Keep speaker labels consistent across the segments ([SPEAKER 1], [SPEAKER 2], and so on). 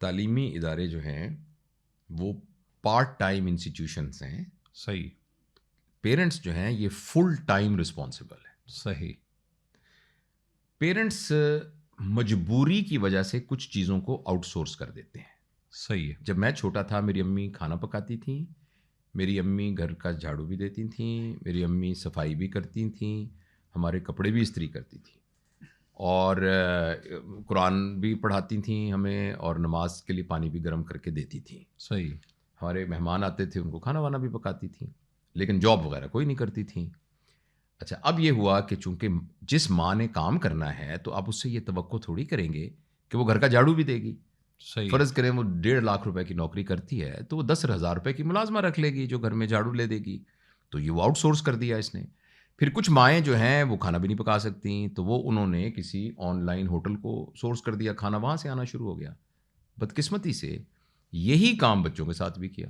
[SPEAKER 1] تعلیمی ادارے جو ہیں وہ پارٹ ٹائم انسٹیٹیوشنس ہیں.
[SPEAKER 2] صحیح.
[SPEAKER 1] پیرنٹس جو ہیں یہ فل ٹائم رسپانسبل ہے.
[SPEAKER 2] صحیح.
[SPEAKER 1] پیرنٹس مجبوری کی وجہ سے کچھ چیزوں کو آؤٹ سورس کر دیتے ہیں.
[SPEAKER 2] صحیح ہے.
[SPEAKER 1] جب میں چھوٹا تھا میری امی کھانا پکاتی تھیں, میری امی گھر کا جھاڑو بھی دیتی تھیں, میری امی صفائی بھی کرتی تھیں, ہمارے کپڑے بھی استری کرتی تھیں, اور قرآن بھی پڑھاتی تھیں ہمیں, اور نماز کے لیے پانی بھی گرم کر کے دیتی تھیں.
[SPEAKER 2] صحیح.
[SPEAKER 1] ہمارے مہمان آتے تھے ان کو کھانا وانا بھی پکاتی تھیں, لیکن جاب وغیرہ کوئی نہیں کرتی تھیں. اچھا, اب یہ ہوا کہ چونکہ جس ماں نے کام کرنا ہے تو آپ اس سے یہ توقع تھوڑی کریں گے کہ وہ گھر کا جھاڑو بھی دے گی.
[SPEAKER 2] صحیح.
[SPEAKER 1] فرض کریں وہ 1.5 لاکھ روپے کی نوکری کرتی ہے تو وہ 10,000 روپے کی ملازمہ رکھ لے گی جو گھر میں جھاڑو لے دے گی. تو یہ وہ آؤٹ سورس کر دیا اس نے. پھر کچھ مائیں جو ہیں وہ کھانا بھی نہیں پکا سکتی, تو وہ انہوں نے کسی آن لائن ہوٹل کو سورس کر دیا, کھانا وہاں سے آنا شروع ہو گیا. بدقسمتی سے یہی کام بچوں کے ساتھ بھی کیا.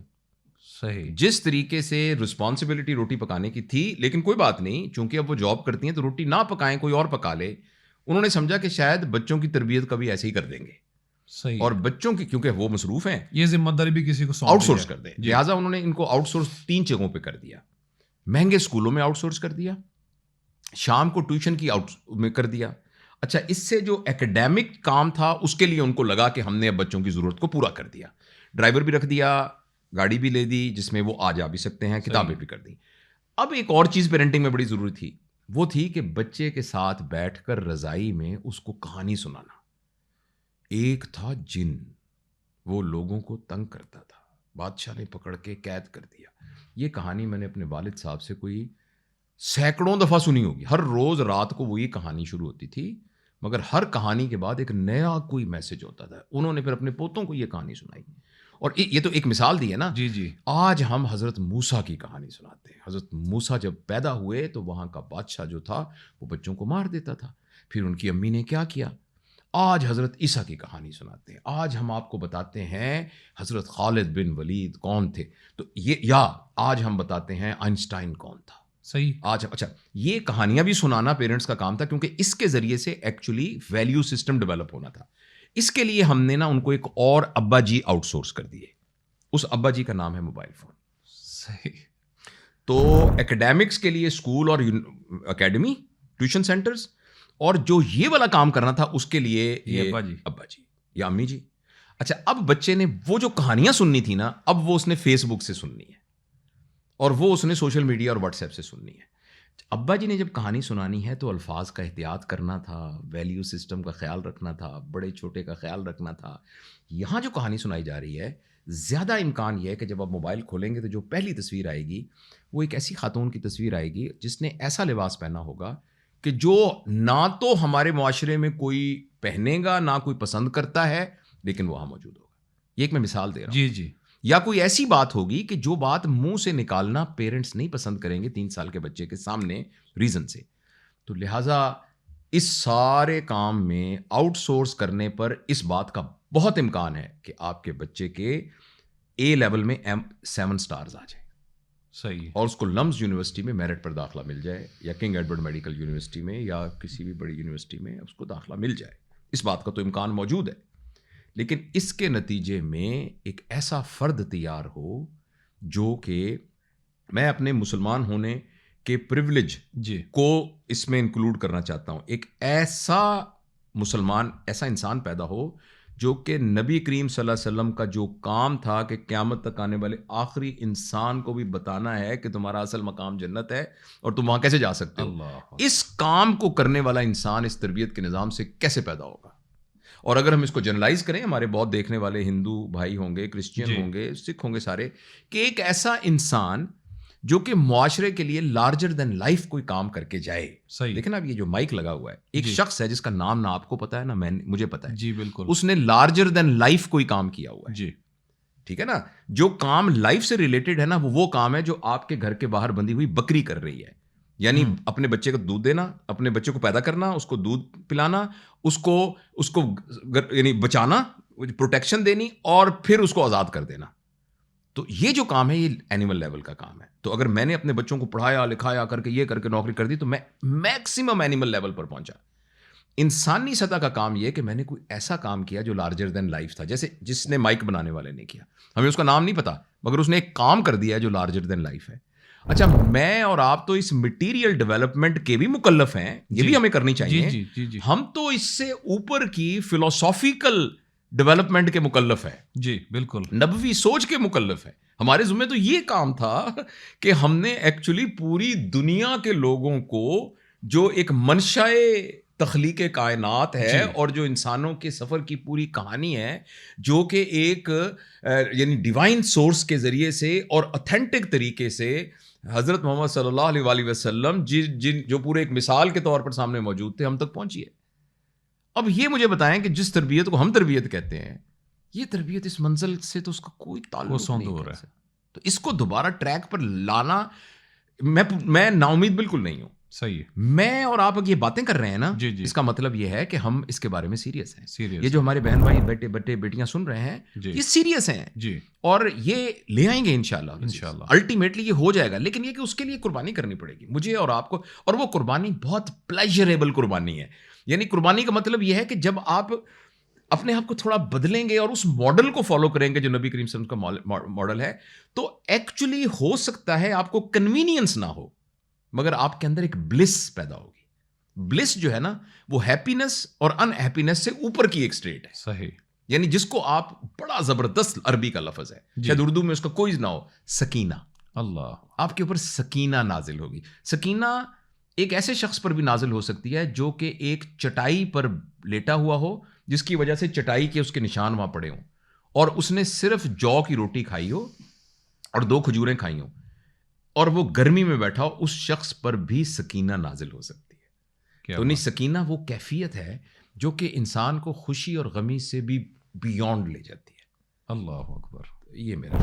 [SPEAKER 2] صحیح.
[SPEAKER 1] جس طریقے سے رسپانسبلٹی روٹی پکانے کی تھی, لیکن کوئی بات نہیں, چونکہ اب وہ جاب کرتی ہیں تو روٹی نہ پکائیں, کوئی اور پکا لے. انہوں نے سمجھا کہ شاید بچوں کی تربیت کبھی ایسے ہی کر دیں گے.
[SPEAKER 2] صحیح.
[SPEAKER 1] اور بچوں کی کیونکہ وہ مصروف ہیں,
[SPEAKER 2] یہ ذمہ داری بھی کسی کو
[SPEAKER 1] آؤٹ سورس کر دیں. لہٰذا انہوں نے ان کو آؤٹ سورس 3 جگہوں پہ کر دیا. مہنگے اسکولوں میں آؤٹ سورس کر دیا, شام کو ٹیوشن کی آؤٹ میں کر دیا. اچھا, اس سے جو ایکڈیمک کام تھا اس کے لیے ان کو لگا کہ ہم نے اب بچوں کی ضرورت کو پورا کر دیا. ڈرائیور بھی رکھ دیا, گاڑی بھی لے دی جس میں وہ آ جا بھی سکتے ہیں, کتابیں بھی کر دی. اب ایک اور چیز پیرنٹنگ میں بڑی ضروری تھی, وہ تھی کہ بچے کے ساتھ بیٹھ کر رضائی میں اس کو کہانی سنانا. ایک تھا جن, وہ لوگوں کو تنگ کرتا تھا, بادشاہ نے پکڑ کے قید کر دیا. یہ کہانی میں نے اپنے والد صاحب سے کوئی سینکڑوں دفعہ سنی ہوگی. ہر روز رات کو وہ یہ کہانی شروع ہوتی تھی, مگر ہر کہانی کے بعد ایک نیا کوئی میسج ہوتا تھا. انہوں نے پھر اپنے پوتوں کو یہ کہانی سنائی, اور یہ تو ایک مثال دی ہے نا.
[SPEAKER 2] جی جی.
[SPEAKER 1] آج ہم حضرت موسیٰ کی کہانی سناتے ہیں. حضرت موسیٰ جب پیدا ہوئے تو وہاں کا بادشاہ جو تھا وہ بچوں کو مار دیتا تھا. پھر ان کی امی نے کیا کیا. آج حضرت عیسیٰ کی کہانی سناتے ہیں. آج ہم آپ کو بتاتے ہیں حضرت خالد بن ولید کون تھے, تو یہ, یا آج ہم بتاتے ہیں آئنسٹائن کون تھا.
[SPEAKER 2] صحیح.
[SPEAKER 1] آج اچھا, یہ کہانیاں بھی سنانا پیرنٹس کا کام تھا, کیونکہ اس کے ذریعے سے ایکچولی ویلیو سسٹم ڈیولپ ہونا تھا. اس کے لیے ہم نے نا ان کو ایک اور ابا جی آؤٹ سورس کر دیے. اس ابا جی کا نام ہے موبائل فون.
[SPEAKER 2] صحیح.
[SPEAKER 1] تو ایکڈیمکس کے لیے اسکول اور اکیڈمی, ٹیوشن سینٹرز, اور جو یہ والا کام کرنا تھا اس کے لیے یہ ابا جی یا امی جی. اچھا, اب بچے نے وہ جو کہانیاں سننی تھی نا, اب وہ اس نے فیس بک سے سننی ہے, اور وہ اس نے سوشل میڈیا اور واٹس ایپ سے سننی ہے. ابا جی نے جب کہانی سنانی ہے تو الفاظ کا احتیاط کرنا تھا, ویلیو سسٹم کا خیال رکھنا تھا, بڑے چھوٹے کا خیال رکھنا تھا. یہاں جو کہانی سنائی جا رہی ہے, زیادہ امکان یہ ہے کہ جب آپ موبائل کھولیں گے تو جو پہلی تصویر آئے گی وہ ایک ایسی خاتون کی تصویر آئے گی جس نے ایسا لباس پہنا ہوگا کہ جو نہ تو ہمارے معاشرے میں کوئی پہنے گا, نہ کوئی پسند کرتا ہے, لیکن وہاں موجود ہوگا. یہ ایک میں مثال دے رہا ہوں.
[SPEAKER 2] جی جی.
[SPEAKER 1] یا کوئی ایسی بات ہوگی کہ جو بات منہ سے نکالنا پیرنٹس نہیں پسند کریں گے 3 سال کے بچے کے سامنے ریزن سے. تو لہٰذا اس سارے کام میں آؤٹ سورس کرنے پر اس بات کا بہت امکان ہے کہ آپ کے بچے کے اے لیول میں 7 سٹارز آ جائیں.
[SPEAKER 2] صحیح.
[SPEAKER 1] اور اس کو لمز یونیورسٹی میں میرٹ پر داخلہ مل جائے, یا کنگ ایڈورڈ میڈیکل یونیورسٹی میں, یا کسی بھی بڑی یونیورسٹی میں اس کو داخلہ مل جائے. اس بات کا تو امکان موجود ہے, لیکن اس کے نتیجے میں ایک ایسا فرد تیار ہو جو کہ میں اپنے مسلمان ہونے کے پریولیج کو اس میں انکلوڈ کرنا چاہتا ہوں. ایک ایسا مسلمان, ایسا انسان پیدا ہو جو کہ نبی کریم صلی اللہ علیہ وسلم کا جو کام تھا کہ قیامت تک آنے والے آخری انسان کو بھی بتانا ہے کہ تمہارا اصل مقام جنت ہے اور تم وہاں کیسے جا سکتے ہو, اس کام کو کرنے والا انسان اس تربیت کے نظام سے کیسے پیدا ہوگا. اور اگر ہم اس کو جنرلائز کریں, ہمارے بہت دیکھنے والے ہندو بھائی ہوں گے, کرسچین ہوں گے, سکھ ہوں گے سارے, کہ ایک ایسا انسان جو کہ معاشرے کے لیے لارجر دین لائف کوئی کام کر کے جائے. لیکن اب یہ جو مائک لگا ہوا ہے, ایک شخص ہے جس کا نام نہ آپ کو پتا ہے نہ مجھے پتا ہے.
[SPEAKER 2] جی بالکل.
[SPEAKER 1] اس نے لارجر دین لائف کوئی کام کیا ہوا ہے.
[SPEAKER 2] جی
[SPEAKER 1] ٹھیک ہے نا. جو کام لائف سے ریلیٹڈ ہے نا, وہ کام ہے جو آپ کے گھر کے باہر بندھی ہوئی بکری کر رہی ہے. یعنی اپنے بچے کو دودھ دینا, اپنے بچے کو پیدا کرنا, اس کو دودھ پلانا, اس کو یعنی بچانا, پروٹیکشن دینی, اور پھر اس کو آزاد کر دینا. تو یہ جو کام ہے یہ اینیمل لیول کا کام ہے. تو اگر میں نے اپنے بچوں کو پڑھایا لکھایا کر کے یہ کر کے نوکری کر دی تو میں میکسیمم اینیمل لیول پر پہنچا. انسانی سطح کا کام یہ کہ میں نے کوئی ایسا کام کیا جو لارجر دین لائف تھا. جیسے جس نے مائک بنانے والے نے کیا, ہمیں اس کا نام نہیں پتا, مگر اس نے ایک کام کر دیا ہے جو لارجر دین لائف ہے. اچھا, میں اور آپ تو اس مٹیریل ڈیولپمنٹ کے بھی مکلف ہیں, یہ بھی ہمیں کرنی چاہیے.
[SPEAKER 2] جی
[SPEAKER 1] ہم تو اس سے اوپر کی فلسافیکل ڈیولپمنٹ کے مکلف ہیں,
[SPEAKER 2] جی بالکل,
[SPEAKER 1] نبوی سوچ کے مکلف ہیں. ہمارے ذمہ تو یہ کام تھا کہ ہم نے ایکچولی پوری دنیا کے لوگوں کو جو ایک منشاء تخلیق کائنات ہے اور جو انسانوں کے سفر کی پوری کہانی ہے, جو کہ ایک یعنی ڈیوائن سورس کے ذریعے سے اور اوتھینٹک طریقے سے حضرت محمد صلی اللہ علیہ وآلہ وسلم جو پورے ایک مثال کے طور پر سامنے موجود تھے, ہم تک پہنچی ہے. اب یہ مجھے بتائیں کہ جس تربیت کو ہم تربیت کہتے ہیں, یہ تربیت اس منزل سے تو اس کا کوئی تعلق نہیں ہو رہا ہے. تو اس کو دوبارہ ٹریک پر لانا, میں نا امید بالکل نہیں ہوں.
[SPEAKER 2] صحیح ہے.
[SPEAKER 1] میں اور آپ یہ باتیں کر رہے ہیں نا, اس کا مطلب یہ ہے کہ ہم اس کے بارے میں سیریس ہیں. یہ جو ہمارے بہن بھائی بیٹے بیٹیاں سن رہے ہیں, یہ سیریس ہیں
[SPEAKER 2] جی,
[SPEAKER 1] اور یہ لے آئیں گے انشاءاللہ. الٹیمیٹلی یہ ہو جائے گا, لیکن یہ کہ اس کے لیے قربانی کرنی پڑے گی مجھے اور آپ کو, اور وہ قربانی بہت پلیجریبل قربانی ہے. یعنی قربانی کا مطلب یہ ہے کہ جب آپ اپنے آپ کو تھوڑا بدلیں گے اور اس ماڈل کو فالو کریں گے جو نبی کریم صلی اللہ علیہ وسلم کا ماڈل ہے, تو ایکچولی ہو سکتا ہے آپ کو کنوینئنس نہ ہو, مگر آپ کے اندر ایک بلس پیدا ہوگی. بلس جو ہے نا, وہ ہیپینس اور ان ہیپینس سے اوپر کی ایک اسٹیٹ ہے.
[SPEAKER 2] صحیح.
[SPEAKER 1] یعنی جس کو آپ, بڑا زبردست عربی کا لفظ ہے, شاید اردو میں اس کا کوئی نہ ہو, سکینہ.
[SPEAKER 2] اللہ,
[SPEAKER 1] آپ کے اوپر سکینہ نازل ہوگی. سکینہ ایک ایسے شخص پر بھی نازل ہو سکتی ہے جو کہ ایک چٹائی پر لیٹا ہوا ہو, جس کی وجہ سے چٹائی کے اس کے نشان وہاں پڑے ہوں, اور اس نے صرف جو کی روٹی کھائی ہو اور 2 کھجوریں کھائی ہوں, اور وہ گرمی میں بیٹھا ہو, اس شخص پر بھی سکینہ نازل ہو سکتی ہے. تو نہیں, سکینہ وہ کیفیت ہے جو کہ انسان کو خوشی اور غمی سے بھی بیونڈ لے جاتی ہے.
[SPEAKER 2] اللہ اکبر.
[SPEAKER 1] یہ میرا